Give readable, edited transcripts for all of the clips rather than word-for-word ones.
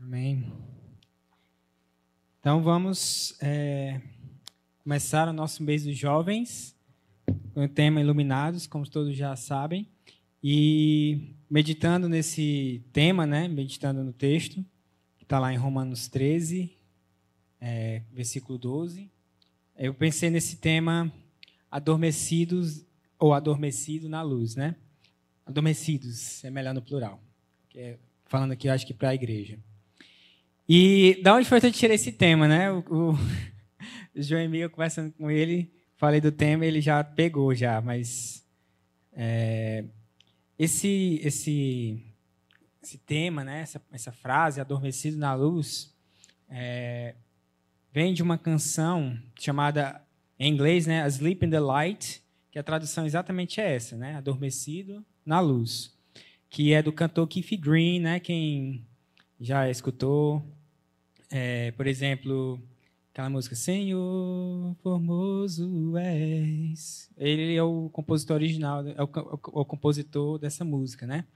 Amém. Então vamos começar o nosso mês dos jovens com o tema Iluminados, como todos já sabem, e meditando nesse tema, meditando no texto, que está lá em Romanos 13, versículo 12, eu pensei nesse tema adormecidos ou adormecido na luz, né? Adormecidos, é melhor no plural, falando aqui, eu acho que para a igreja. E da onde foi que eu tirei esse tema, né? O João Emílio, conversando com ele, falei do tema, ele já pegou já, mas esse tema, né? Essa frase, adormecido na luz, vem de uma canção chamada, em inglês, né, Asleep in the Light, que a tradução exatamente é essa, né? Adormecido na luz, que é do cantor Keith Green, né? Quem já escutou, por exemplo, aquela música Senhor, formoso és. Ele é o compositor original, é o compositor dessa música, né?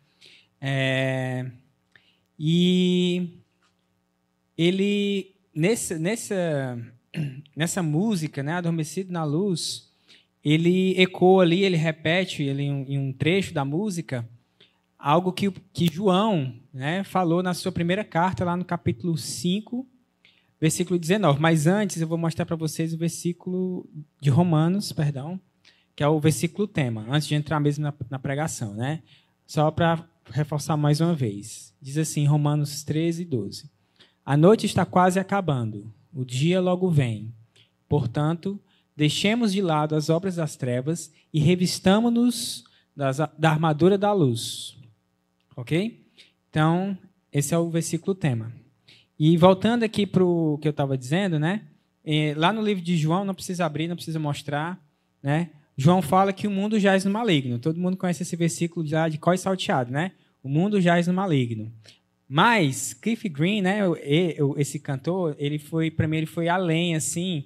E ele nessa música, né, Adormecido na Luz, ele ecoa ali, ele repete em um trecho da música algo que João, né, falou na sua primeira carta, lá no capítulo 5, versículo 19. Mas antes eu vou mostrar para vocês o versículo de Romanos, que é o versículo tema, antes de entrar mesmo na pregação, né? Só para reforçar mais uma vez. Diz assim, Romanos 13, 12. A noite está quase acabando, o dia logo vem. Portanto, deixemos de lado as obras das trevas e revistamo-nos da armadura da luz. Ok? Então, esse é o versículo tema. E voltando aqui para o que eu estava dizendo, né? Lá no livro de João, não precisa abrir, não precisa mostrar, né? João fala que o mundo jaz no maligno. Todo mundo conhece esse versículo já de cós salteado, né? O mundo jaz no maligno. Mas Keith Green, né? Esse cantor, para mim, ele foi além, assim,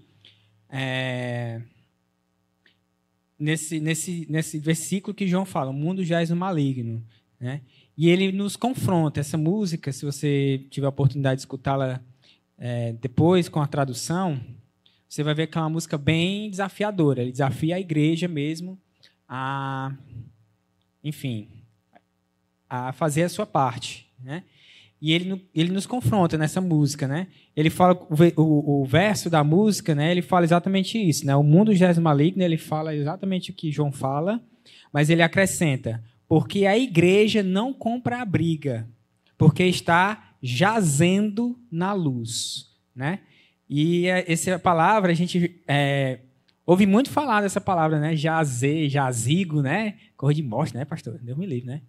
nesse versículo que João fala, o mundo jaz no maligno, né? E ele nos confronta. Essa música, se você tiver a oportunidade de escutá-la depois com a tradução, você vai ver que é uma música bem desafiadora. Ele desafia a igreja mesmo enfim, a fazer a sua parte, né? E ele nos confronta nessa música, né? Ele fala o verso da música, né? Ele fala exatamente isso, né? O mundo jaz maligno. Ele fala exatamente o que João fala, mas ele acrescenta: porque a igreja não compra a briga, porque está jazendo na luz, né? E essa palavra a gente ouve muito falar dessa palavra, né? Jazer, jazigo, né? Cor de morte, né, pastor? Deus me livre, né?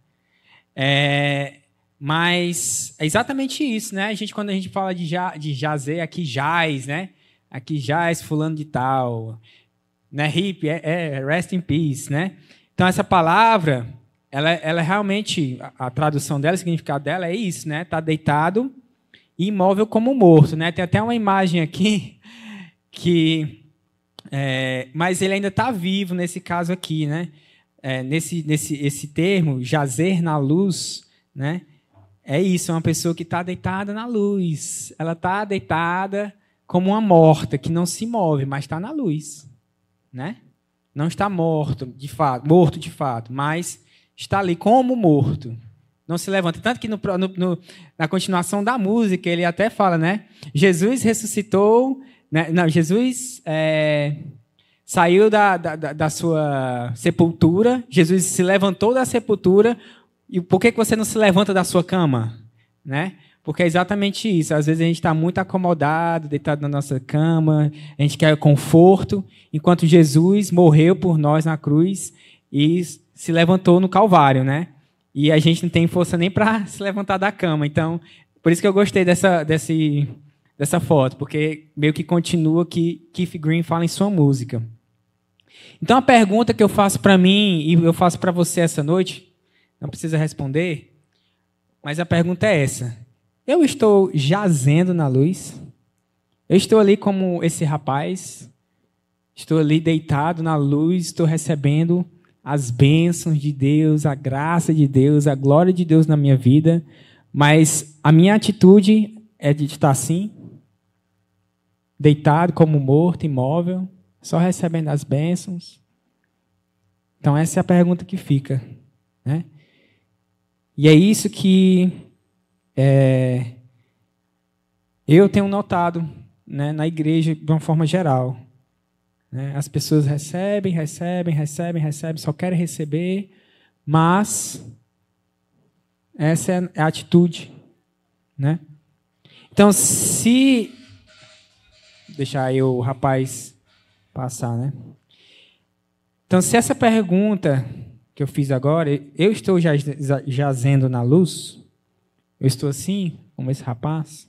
Mas é exatamente isso, né? Quando a gente fala de jazer, aqui jaz, né? Aqui jaz fulano de tal, né? Hip, rest in peace, né? Então essa palavra, ela realmente, a tradução dela, o significado dela é isso, né? Tá deitado, imóvel como morto, né? Tem até uma imagem aqui mas ele ainda está vivo nesse caso aqui, né? Esse termo, jazer na luz, né? É isso, é uma pessoa que está deitada na luz. Ela está deitada como uma morta, que não se move, mas está na luz, né? Não está morto de fato, mas está ali como morto. Não se levanta. Tanto que na continuação da música, ele até fala, né? Jesus ressuscitou, né? Não, Jesus saiu da sua sepultura, Jesus se levantou da sepultura. E por que você não se levanta da sua cama? Né? Porque é exatamente isso. Às vezes a gente está muito acomodado, deitado na nossa cama, a gente quer conforto, enquanto Jesus morreu por nós na cruz e se levantou no Calvário, né? E a gente não tem força nem para se levantar da cama. Então, por isso que eu gostei dessa foto, porque meio que continua que Keith Green fala em sua música. Então, a pergunta que eu faço para mim e eu faço para você essa noite, não precisa responder, mas a pergunta é essa: eu estou jazendo na luz? Eu estou ali como esse rapaz? Estou ali deitado na luz, estou recebendo as bênçãos de Deus, a graça de Deus, a glória de Deus na minha vida, mas a minha atitude é de estar assim, deitado como morto, imóvel, só recebendo as bênçãos? Então, essa é a pergunta que fica, né? E é isso que eu tenho notado, né, na igreja de uma forma geral. Né? As pessoas recebem, só querem receber, mas essa é a atitude. Né? Então, se... Deixar aí o rapaz passar, né? Então, se essa pergunta que eu fiz agora, eu estou jazendo na luz, eu estou assim, como esse rapaz,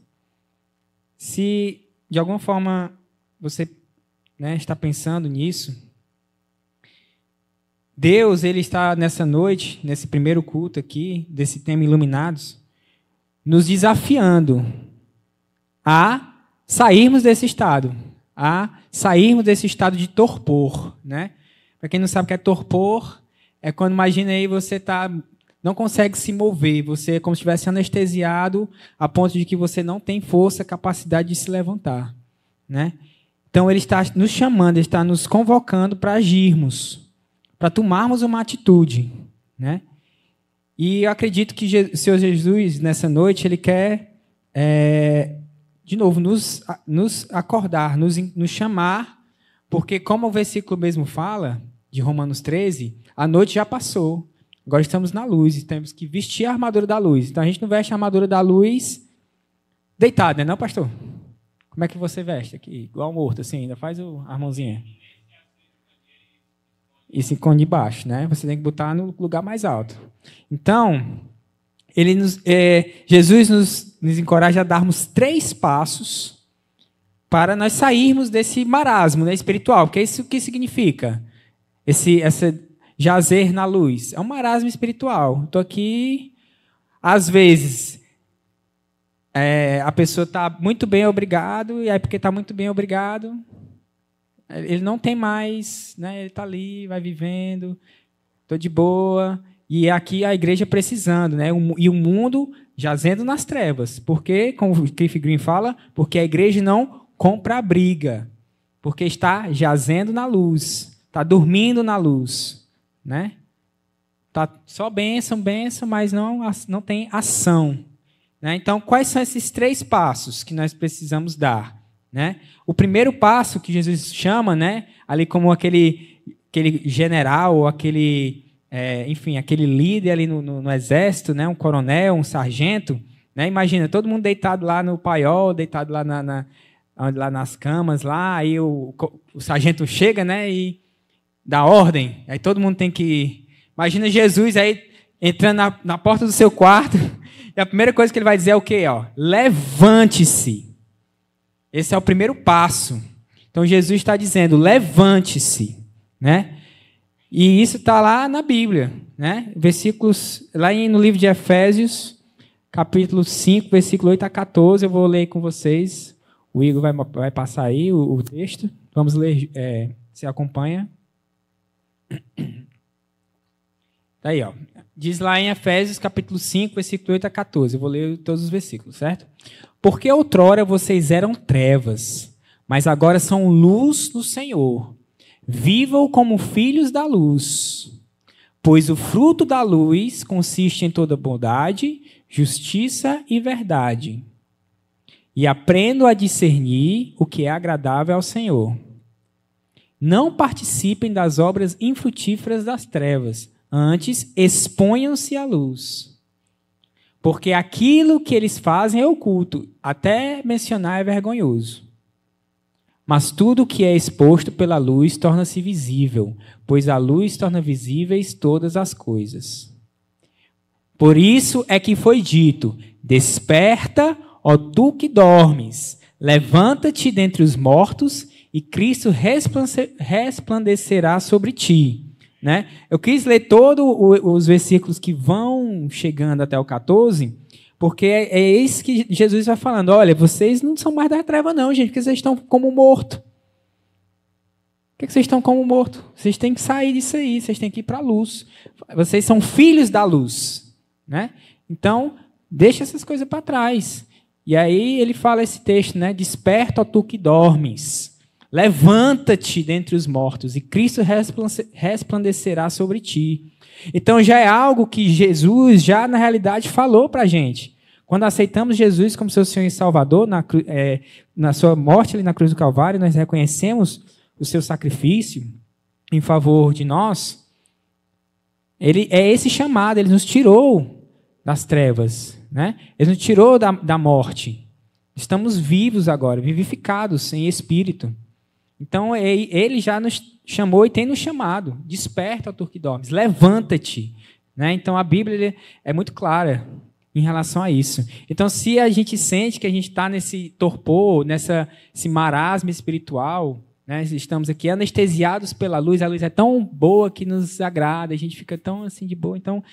se de alguma forma você, né, está pensando nisso, Deus, ele está nessa noite, nesse primeiro culto aqui, desse tema Iluminados, nos desafiando a sairmos desse estado, de torpor, né? Para quem não sabe o que é torpor, é quando, imagina aí, você não consegue se mover, você é como se estivesse anestesiado a ponto de que você não tem força, capacidade de se levantar, né? Então, ele está nos chamando, ele está nos convocando para agirmos, para tomarmos uma atitude, né? E eu acredito que o Senhor Jesus, nessa noite, ele quer, de novo, nos acordar, nos chamar, porque, como o versículo mesmo fala, de Romanos 13, a noite já passou, agora estamos na luz e temos que vestir a armadura da luz. Então, a gente não veste a armadura da luz deitado, né, não, pastor? Como é que você veste aqui? Igual morto, assim, ainda faz a mãozinha. E se esconde debaixo, né? Você tem que botar no lugar mais alto. Então, Jesus nos encoraja a darmos 3 passos para nós sairmos desse marasmo, né, espiritual. Porque isso que significa? Essa jazer na luz. É um marasmo espiritual. Estou aqui, às vezes, a pessoa está muito bem, obrigado, e aí porque está muito bem, obrigado, ele não tem mais, né, ele está ali, vai vivendo, estou de boa, e aqui a igreja precisando, né, e o mundo jazendo nas trevas. Porque, como o Cliff Green fala, porque a igreja não compra a briga, porque está jazendo na luz, está dormindo na luz, né? Tá só bênção, mas não tem ação. Né? Então, quais são esses 3 passos que nós precisamos dar? Né? O primeiro passo que Jesus chama, né, ali como aquele general, ou aquele líder ali no exército, né, um coronel, um sargento, né? Imagina, todo mundo deitado lá no paiol, deitado lá, lá nas camas, lá, aí o sargento chega, né, e dá ordem, aí todo mundo tem que... Imagina Jesus aí entrando na porta do seu quarto, e a primeira coisa que ele vai dizer é o quê? Levante-se. Esse é o primeiro passo. Então, Jesus está dizendo, levante-se. Né? E isso está lá na Bíblia. Né? Versículos, lá no livro de Efésios, capítulo 5, versículo 8 a 14, eu vou ler com vocês. O Igor vai passar aí o texto. Vamos ler, você acompanha. Tá aí, ó. Diz lá em Efésios, capítulo 5, versículo 8 a 14. Eu vou ler todos os versículos, certo? Porque outrora vocês eram trevas, mas agora são luz no Senhor. Vivam como filhos da luz, pois o fruto da luz consiste em toda bondade, justiça e verdade. E aprendam a discernir o que é agradável ao Senhor. Não participem das obras infrutíferas das trevas, antes exponham-se à luz. Porque aquilo que eles fazem é oculto, até mencionar é vergonhoso. Mas tudo que é exposto pela luz torna-se visível, pois a luz torna visíveis todas as coisas. Por isso é que foi dito, desperta, ó tu que dormes, levanta-te dentre os mortos e Cristo resplandecerá sobre ti. Né? Eu quis ler todos os versículos que vão chegando até o 14, porque é isso que Jesus vai falando. Olha, vocês não são mais da treva não, gente, porque vocês estão como morto. Por que vocês estão como morto? Vocês têm que sair disso aí, vocês têm que ir para a luz. Vocês são filhos da luz. Né? Então, deixa essas coisas para trás. E aí ele fala esse texto, né? Desperta, ó tu que dormes. Levanta-te dentre os mortos e Cristo resplandecerá sobre ti. Então já é algo que Jesus já na realidade falou para a gente. Quando aceitamos Jesus como seu Senhor e Salvador, na sua morte ali na cruz do Calvário, nós reconhecemos o seu sacrifício em favor de nós. Ele é esse chamado, ele nos tirou das trevas, né? Ele nos tirou da morte. Estamos vivos agora, vivificados em espírito. Então, ele já nos chamou e tem nos chamado. Desperta, ó tu que dormes, levanta-te. Né? Então, a Bíblia é muito clara em relação a isso. Então, se a gente sente que a gente está nesse torpor, nesse marasmo espiritual, né? Estamos aqui anestesiados pela luz, a luz é tão boa que nos agrada, a gente fica tão assim de boa. Então,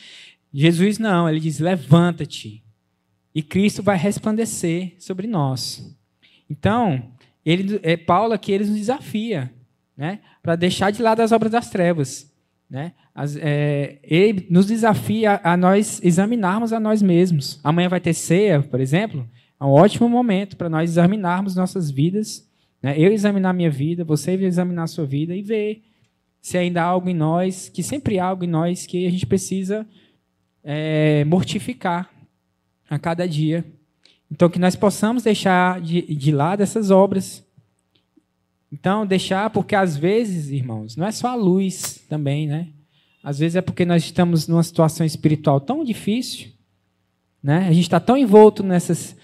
Jesus não, ele diz, levanta-te. E Cristo vai resplandecer sobre nós. Então, Paulo aqui ele nos desafia, né, para deixar de lado as obras das trevas. Né? Ele nos desafia a nós examinarmos a nós mesmos. Amanhã vai ter ceia, por exemplo. É um ótimo momento para nós examinarmos nossas vidas. Né? Eu examinar minha vida, você examinar a sua vida e ver se ainda há algo em nós, que sempre há algo em nós que a gente precisa mortificar a cada dia. Então, que nós possamos deixar de lado essas obras. Então, deixar, porque às vezes, irmãos, não é só a luz também, né? Às vezes é porque nós estamos numa situação espiritual tão difícil, né? A gente está tão envolto nessas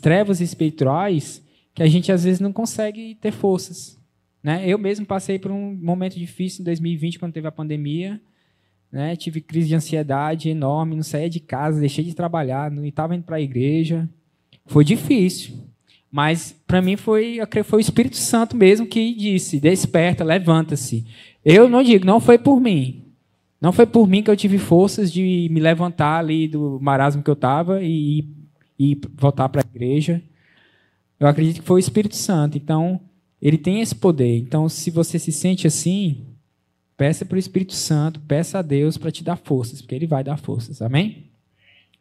trevas espirituais que a gente às vezes não consegue ter forças. Né? Eu mesmo passei por um momento difícil em 2020, quando teve a pandemia. Né? Tive crise de ansiedade enorme, não saía de casa, deixei de trabalhar, não estava indo para a igreja. Foi difícil, mas para mim foi o Espírito Santo mesmo que disse, desperta, levanta-se. Eu não digo, não foi por mim. Não foi por mim que eu tive forças de me levantar ali do marasmo que eu estava e voltar para a igreja. Eu acredito que foi o Espírito Santo. Então, ele tem esse poder. Então, se você se sente assim, peça para o Espírito Santo, peça a Deus para te dar forças, porque ele vai dar forças. Amém?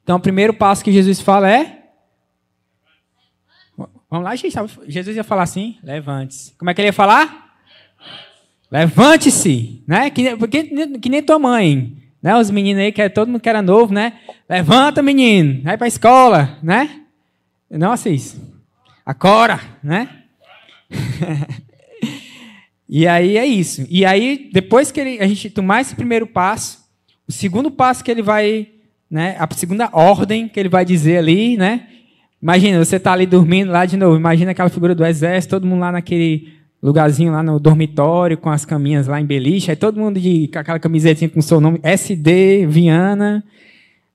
Então, o primeiro passo que Jesus fala é... Vamos lá, gente. Jesus ia falar assim, levante-se. Como é que ele ia falar? Levante-se. Né? Que nem tua mãe. Né? Os meninos aí, todo mundo que era novo, né? Levanta, menino. Vai para a escola. Né? Não assim. Acorda. Né? E aí é isso. E aí, depois que a gente tomar esse primeiro passo, o segundo passo que ele vai... Né? A segunda ordem que ele vai dizer ali, né? Imagina, você está ali dormindo lá de novo. Imagina aquela figura do exército, todo mundo lá naquele lugarzinho lá no dormitório, com as caminhas lá em beliche. Aí todo mundo com aquela camisetinha com o seu nome, SD, Viana.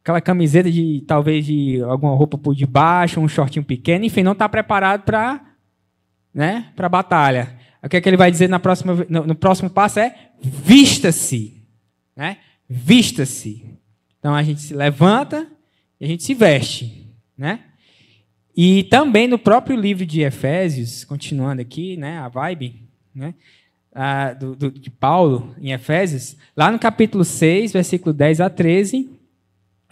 Aquela camiseta talvez de alguma roupa por debaixo, um shortinho pequeno. Enfim, não está preparado para a batalha. O que é que ele vai dizer no próximo passo é vista-se. Né? Vista-se. Então a gente se levanta e a gente se veste. Né? E também no próprio livro de Efésios, continuando aqui, né, a vibe, né, de Paulo em Efésios, lá no capítulo 6, versículo 10 a 13,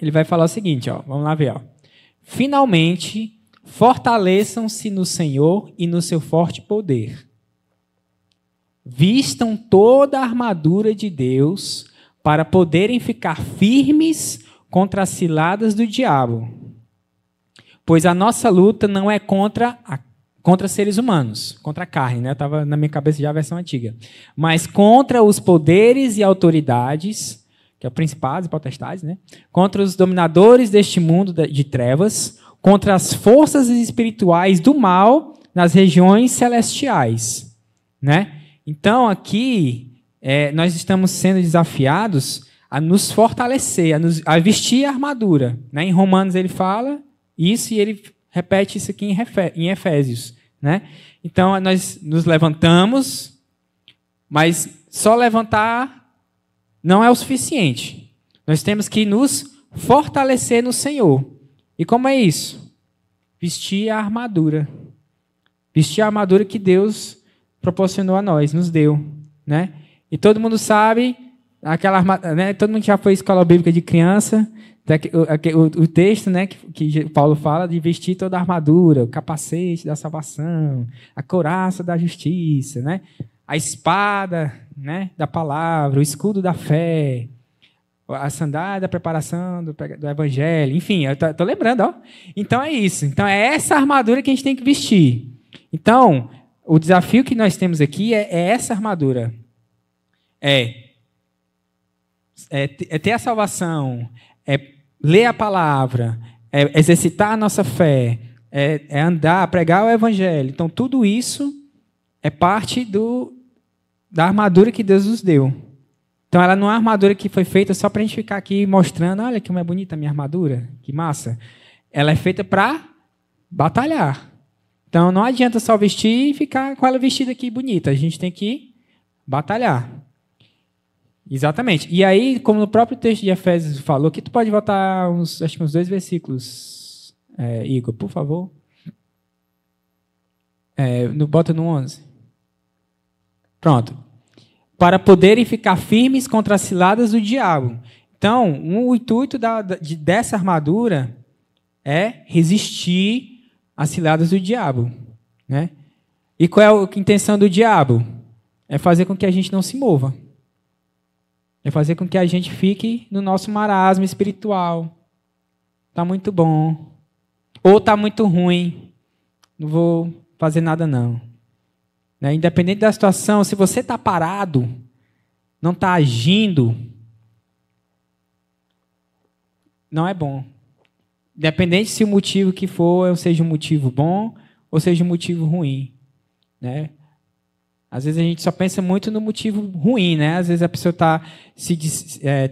ele vai falar o seguinte, ó, vamos lá ver. Ó. Finalmente, fortaleçam-se no Senhor e no seu forte poder. Vistam toda a armadura de Deus para poderem ficar firmes contra as ciladas do diabo. Pois a nossa luta não é contra seres humanos, contra a carne, né? Estava na minha cabeça já a versão antiga. Mas contra os poderes e autoridades, que é principados e potestades, né? Contra os dominadores deste mundo de trevas, contra as forças espirituais do mal nas regiões celestiais. Né? Então, aqui, nós estamos sendo desafiados a nos fortalecer, a vestir a armadura. Né? Em Romanos ele fala... Isso, e ele repete isso aqui em Efésios. Né? Então, nós nos levantamos, mas só levantar não é o suficiente. Nós temos que nos fortalecer no Senhor. E como é isso? Vestir a armadura. Vestir a armadura que Deus proporcionou a nós, nos deu. Né? E todo mundo sabe, aquela armadura, né? Todo mundo já foi à escola bíblica de criança, O texto, né, que Paulo fala de vestir toda a armadura, o capacete da salvação, a couraça da justiça, né, a espada, né, da palavra, o escudo da fé, a sandália da preparação do evangelho, enfim, eu estou lembrando, ó. Então é isso. Então é essa armadura que a gente tem que vestir. Então, o desafio que nós temos aqui é essa armadura. É ter a salvação, é ler a palavra, é exercitar a nossa fé, é andar, pregar o evangelho. Então, tudo isso é parte da armadura que Deus nos deu. Então, ela não é uma armadura que foi feita só para a gente ficar aqui mostrando, olha como é bonita a minha armadura, que massa. Ela é feita para batalhar. Então, não adianta só vestir e ficar com ela vestida aqui bonita. A gente tem que batalhar. Exatamente. E aí, como no próprio texto de Efésios falou, que tu pode voltar acho que uns 2 versículos, Igor, por favor. Bota no 11. Pronto. Para poderem ficar firmes contra as ciladas do diabo. Então, o intuito dessa armadura é resistir às ciladas do diabo, né? E qual é a intenção do diabo? É fazer com que a gente não se mova. É fazer com que a gente fique no nosso marasmo espiritual. Está muito bom. Ou está muito ruim. Não vou fazer nada, não. Né? Independente da situação, se você está parado, não está agindo, não é bom. Independente se o motivo que for seja um motivo bom ou seja um motivo ruim. Né? Às vezes a gente só pensa muito no motivo ruim, né? Às vezes a pessoa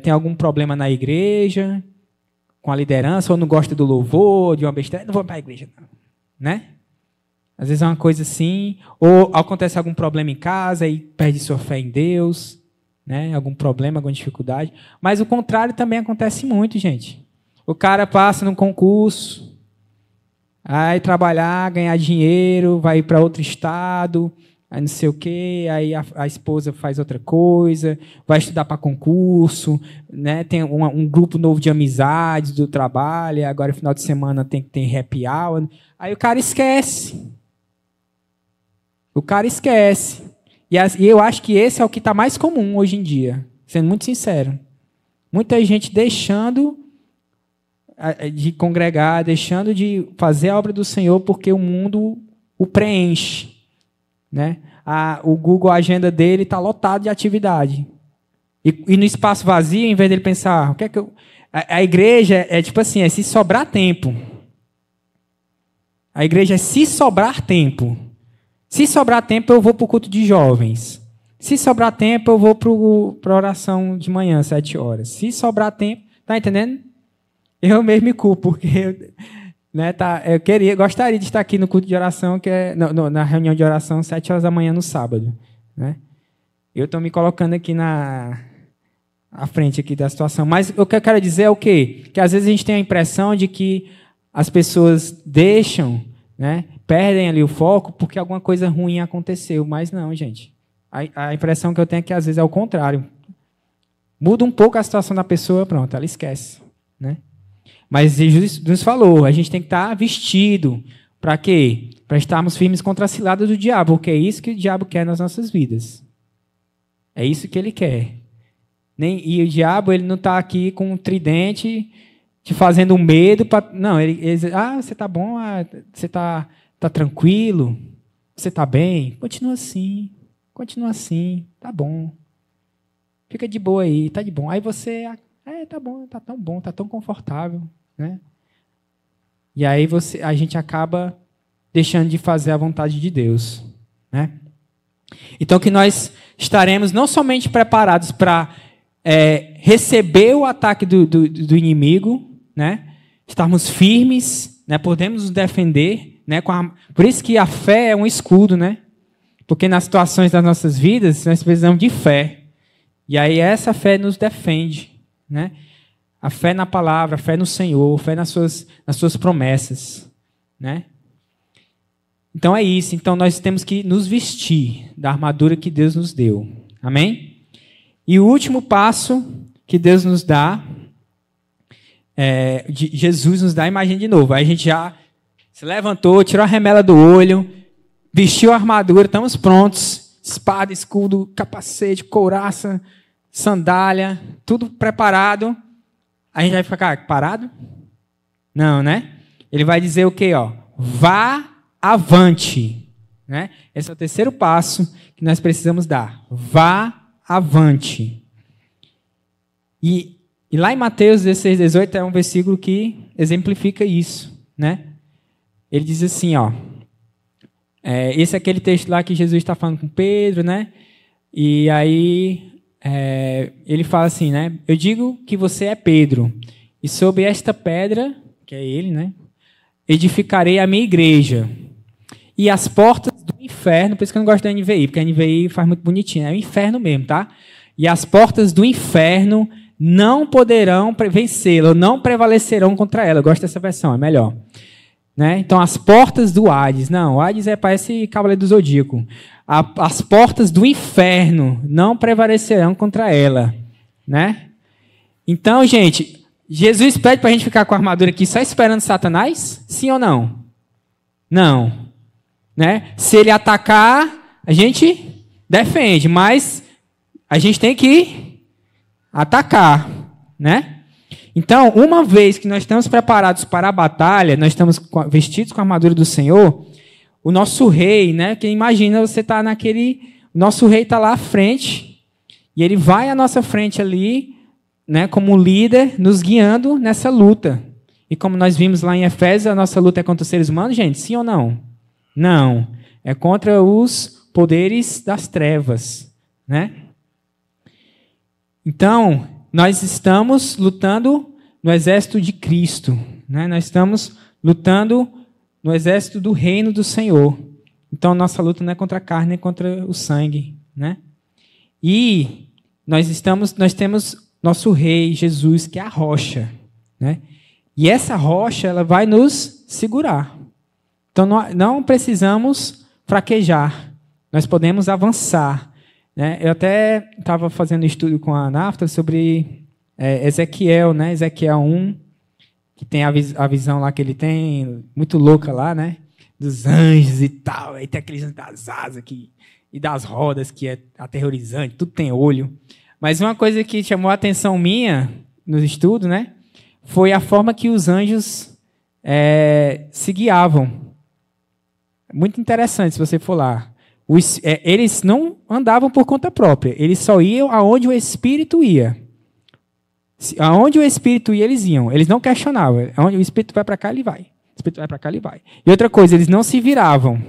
tem algum problema na igreja, com a liderança, ou não gosta do louvor, de uma besteira, não vou para a igreja, não. Né? Às vezes é uma coisa assim, ou acontece algum problema em casa e perde sua fé em Deus, né? Algum problema, alguma dificuldade. Mas o contrário também acontece muito, gente. O cara passa num concurso, vai trabalhar, ganhar dinheiro, vai ir para outro estado, aí não sei o quê, aí a esposa faz outra coisa, vai estudar para concurso, né? Tem um grupo novo de amizades do trabalho, agora no final de semana tem happy hour. Aí o cara esquece. O cara esquece. E eu acho que esse é o que está mais comum hoje em dia, sendo muito sincero. Muita gente deixando de congregar, deixando de fazer a obra do Senhor porque o mundo o preenche. Né? O Google, a agenda dele está lotado de atividade. E no espaço vazio, em vez dele pensar, o que é que a igreja é tipo assim, é se sobrar tempo. A igreja é se sobrar tempo. Se sobrar tempo, eu vou para o culto de jovens. Se sobrar tempo, eu vou para a oração de manhã, 7 horas. Se sobrar tempo, tá entendendo? Eu mesmo me culpo, porque né, eu gostaria de estar aqui no culto de oração, que é na reunião de oração, 7 horas da manhã no sábado. Né? Eu estou me colocando aqui à frente aqui da situação. Mas o que eu quero dizer é o quê? Que às vezes a gente tem a impressão de que as pessoas deixam, né, perdem ali o foco porque alguma coisa ruim aconteceu. Mas não, gente. A impressão que eu tenho é que às vezes é o contrário. Muda um pouco a situação da pessoa, pronto, ela esquece. Né? Mas Jesus nos falou, a gente tem que estar vestido. Para quê? Para estarmos firmes contra a cilada do diabo, porque é isso que o diabo quer nas nossas vidas. É isso que ele quer. E o diabo ele não está aqui com um tridente te fazendo um medo. Não, ele diz, você está bom, você está tranquilo, você está bem, continua assim, tá bom. Fica de boa aí, tá de bom. Aí você, tá bom, tá tão bom, tá tão confortável. Né? E aí a gente acaba deixando de fazer a vontade de Deus. Né? Então, que nós estaremos não somente preparados para receber o ataque do inimigo, né? Estarmos firmes, né? Podemos nos defender. Né? Por isso que a fé é um escudo. Né? Porque nas situações das nossas vidas, nós precisamos de fé. E aí essa fé nos defende. Né? A fé na palavra, a fé no Senhor, a fé nas suas promessas. Né? Então é isso. Então nós temos que nos vestir da armadura que Deus nos deu. Amém? E o último passo que Deus nos dá Jesus nos dá a imagem de novo. Aí a gente já se levantou, tirou a remela do olho, vestiu a armadura, estamos prontos. Espada, escudo, capacete, couraça, sandália, tudo preparado. A gente vai ficar parado? Não, né? Ele vai dizer o quê? Ó? Vá avante. Né? Esse é o terceiro passo que nós precisamos dar. Vá avante. E lá em Mateus 16, 18 é um versículo que exemplifica isso. Né? Ele diz assim, ó. Esse é aquele texto lá que Jesus está falando com Pedro, né? E aí ele fala assim, né? Eu digo que você é Pedro, e sobre esta pedra, que é ele, né? Edificarei a minha igreja. E as portas do inferno, por isso que eu não gosto da NVI, porque a NVI faz muito bonitinho, é o inferno mesmo, tá? E as portas do inferno não poderão vencê-la, não prevalecerão contra ela. Eu gosto dessa versão, é melhor. Né? Então, as portas do Hades. Não, o Hades parece Cavaleiro do Zodíaco. As portas do inferno não prevalecerão contra ela. Né? Então, gente, Jesus pede para a gente ficar com a armadura aqui só esperando Satanás? Sim ou não? Não. Né? Se ele atacar, a gente defende, mas a gente tem que atacar. Né? Então, uma vez que nós estamos preparados para a batalha, nós estamos vestidos com a armadura do Senhor, o nosso rei, né? Que imagina você estar o nosso rei está lá à frente, e ele vai à nossa frente ali, né? Como líder, nos guiando nessa luta. E como nós vimos lá em Efésios, a nossa luta é contra os seres humanos, gente, sim ou não? Não. É contra os poderes das trevas, né? Então, nós estamos lutando no exército de Cristo. Né? Nós estamos lutando no exército do reino do Senhor. Então, nossa luta não é contra a carne, nem contra o sangue. Né? E nós temos nosso rei, Jesus, que é a rocha. Né? E essa rocha ela vai nos segurar. Então, não precisamos fraquejar. Nós podemos avançar. Né? Eu até estava fazendo estudo com a Nafta sobre Ezequiel, né? Ezequiel 1, que tem a visão lá que ele tem, muito louca lá, né? Dos anjos e tal. Aí tem aqueles das asas aqui, e das rodas, que é aterrorizante, tudo tem olho. Mas uma coisa que chamou a atenção minha nos estudos, né? Foi a forma que os anjos se guiavam. Muito interessante, se você for lá. Eles não andavam por conta própria, eles só iam aonde o Espírito ia. Aonde o Espírito ia, eles iam. Eles não questionavam. Aonde o Espírito vai para cá, ele vai. O Espírito vai para cá, ele vai. E outra coisa, eles não se viravam.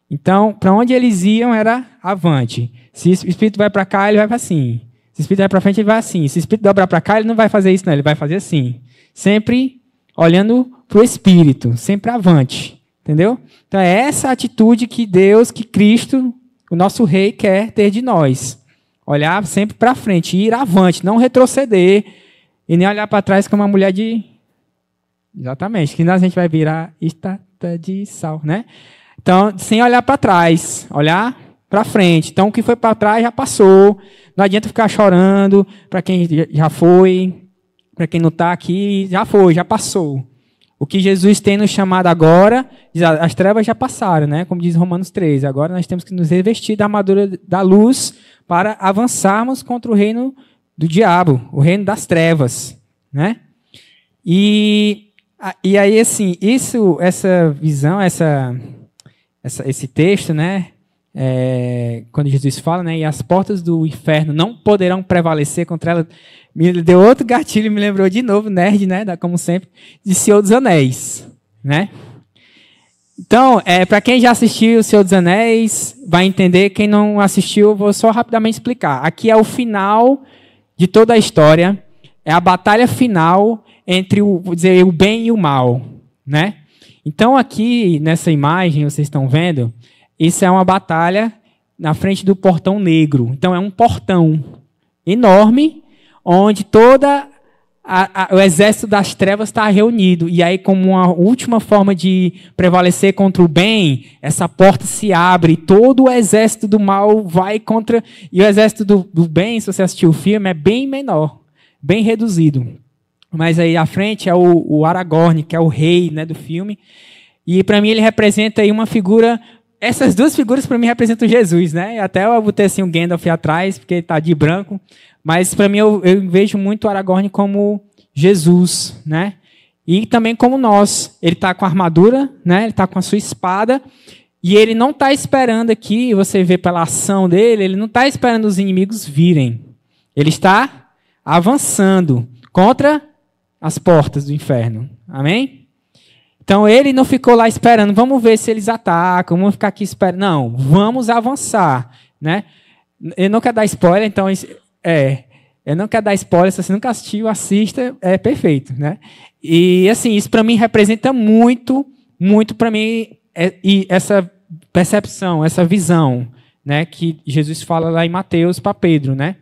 Então, para onde eles iam era avante. Se o Espírito vai para cá, ele vai assim. Se o Espírito vai para frente, ele vai assim. Se o Espírito dobrar para cá, ele não vai fazer isso, não. Ele vai fazer assim. Sempre olhando para o Espírito, sempre avante. Entendeu? Então é essa atitude que Deus, que Cristo, o nosso Rei, quer ter de nós. Olhar sempre para frente, ir avante, não retroceder e nem olhar para trás como uma mulher de... Exatamente, que a gente vai virar estátua de sal, né? Então, sem olhar para trás, olhar para frente. Então, o que foi para trás já passou. Não adianta ficar chorando para quem já foi, para quem não está aqui, já foi, já passou. O que Jesus tem nos chamado agora, as trevas já passaram, né? Como diz Romanos 13. Agora nós temos que nos revestir da armadura da luz para avançarmos contra o reino do diabo, o reino das trevas, né? E aí, assim, essa visão, esse texto, né? Quando Jesus fala, né? E as portas do inferno não poderão prevalecer contra ela. Me deu outro gatilho, me lembrou de novo, nerd, né? Como sempre, de Senhor dos Anéis, né? Então, para quem já assistiu O Senhor dos Anéis, vai entender. Quem não assistiu, eu vou só rapidamente explicar. Aqui é o final de toda a história. É a batalha final entre o bem e o mal, né? Então, aqui nessa imagem, vocês estão vendo, isso é uma batalha na frente do portão negro. Então, é um portão enorme, onde toda o exército das trevas está reunido. E aí, como uma última forma de prevalecer contra o bem, essa porta se abre, todo o exército do mal vai contra... E o exército do bem, se você assistiu o filme, é bem menor, bem reduzido. mas aí à frente é o Aragorn, que é o rei, né, do filme. E para mim ele representa aí uma figura. Essas duas figuras para mim representam Jesus, né? Até eu botei assim um Gandalf atrás, porque ele está de branco. Mas para mim eu vejo muito o Aragorn como Jesus, né? E também como nós. Ele está com a armadura, né? Ele está com a sua espada. E ele não está esperando aqui, você vê pela ação dele, ele não está esperando os inimigos virem. Ele está avançando contra as portas do inferno. Amém? Então, ele não ficou lá esperando, vamos ver se eles atacam, vamos ficar aqui esperando. Não, vamos avançar. Né? Eu não quero dar spoiler, então... eu não quero dar spoiler, se você nunca assistiu, assista, é perfeito. Né? E, assim, isso para mim representa muito, muito para mim, e essa percepção, essa visão, né, que Jesus fala lá em Mateus para Pedro, né?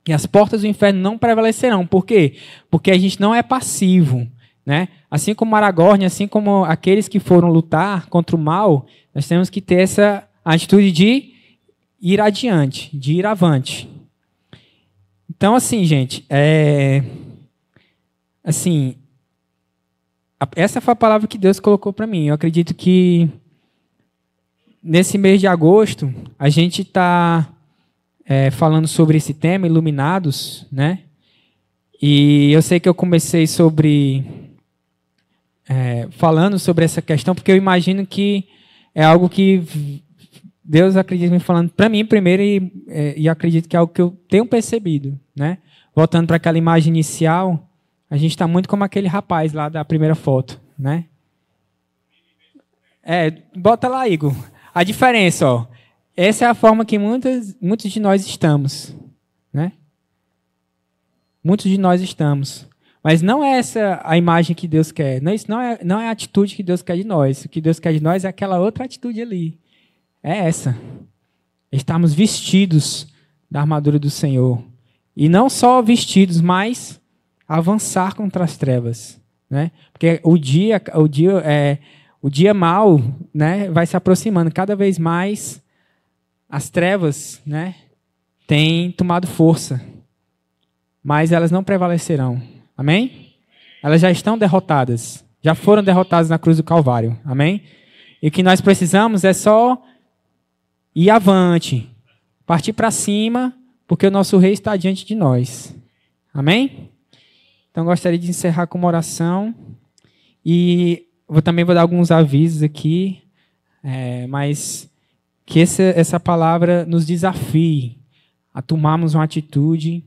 E as portas do inferno não prevalecerão. Por quê? Porque a gente não é passivo. Né? Assim como Aragorn, assim como aqueles que foram lutar contra o mal, nós temos que ter essa atitude de ir adiante, de ir avante. Então, assim, gente, assim, essa foi a palavra que Deus colocou para mim. Eu acredito que nesse mês de agosto a gente está falando sobre esse tema, Iluminados, né? E eu sei que eu comecei falando sobre essa questão, porque eu imagino que é algo que Deus acredita me falando para mim primeiro e acredito que é algo que eu tenho percebido, né? Voltando para aquela imagem inicial, a gente está muito como aquele rapaz lá da primeira foto, né? Bota lá, Igor. A diferença, ó. Essa é a forma que muitos de nós estamos, né? Muitos de nós estamos. Mas não é essa a imagem que Deus quer. Isso não é a atitude que Deus quer de nós. O que Deus quer de nós é aquela outra atitude ali. É essa. Estarmos vestidos da armadura do Senhor. E não só vestidos, mas avançar contra as trevas. Né? Porque o dia mau, né, vai se aproximando. Cada vez mais as trevas, né, têm tomado força. Mas elas não prevalecerão. Amém? Elas já estão derrotadas. Já foram derrotadas na cruz do Calvário. Amém? E o que nós precisamos é só ir avante. Partir para cima, porque o nosso rei está diante de nós. Amém? Então, gostaria de encerrar com uma oração. E também vou dar alguns avisos aqui. Mas que essa palavra nos desafie a tomarmos uma atitude,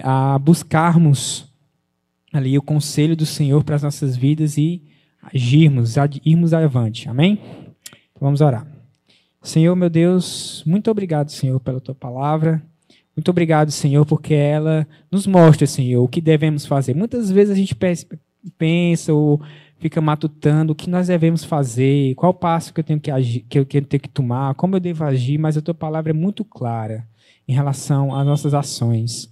a buscarmos ali o conselho do Senhor para as nossas vidas e irmos avante. Amém? Então, vamos orar. Senhor, meu Deus, muito obrigado, Senhor, pela Tua palavra. Muito obrigado, Senhor, porque ela nos mostra, Senhor, o que devemos fazer. Muitas vezes a gente pensa ou fica matutando o que nós devemos fazer, qual passo que eu tenho que agir, que eu tenho que tomar, como eu devo agir, mas a Tua palavra é muito clara em relação às nossas ações.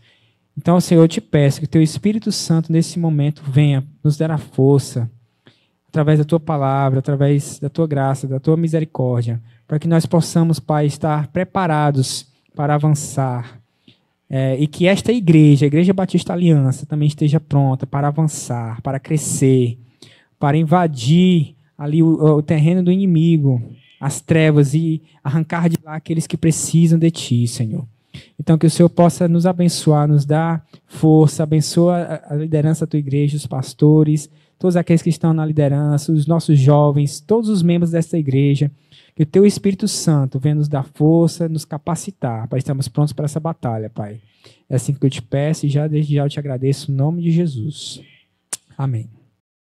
Então, Senhor, eu te peço que o Teu Espírito Santo, nesse momento, venha nos dar a força, através da Tua palavra, através da Tua graça, da Tua misericórdia, para que nós possamos, Pai, estar preparados para avançar. E que esta igreja, a Igreja Batista Aliança, também esteja pronta para avançar, para crescer, para invadir ali o terreno do inimigo, as trevas, e arrancar de lá aqueles que precisam de Ti, Senhor. Então, que o Senhor possa nos abençoar, nos dar força, abençoa a liderança da Tua igreja, os pastores, todos aqueles que estão na liderança, os nossos jovens, todos os membros desta igreja. Que o Teu Espírito Santo venha nos dar força, nos capacitar para estarmos prontos para essa batalha, Pai. É assim que eu te peço e desde já eu te agradeço, em nome de Jesus. Amém.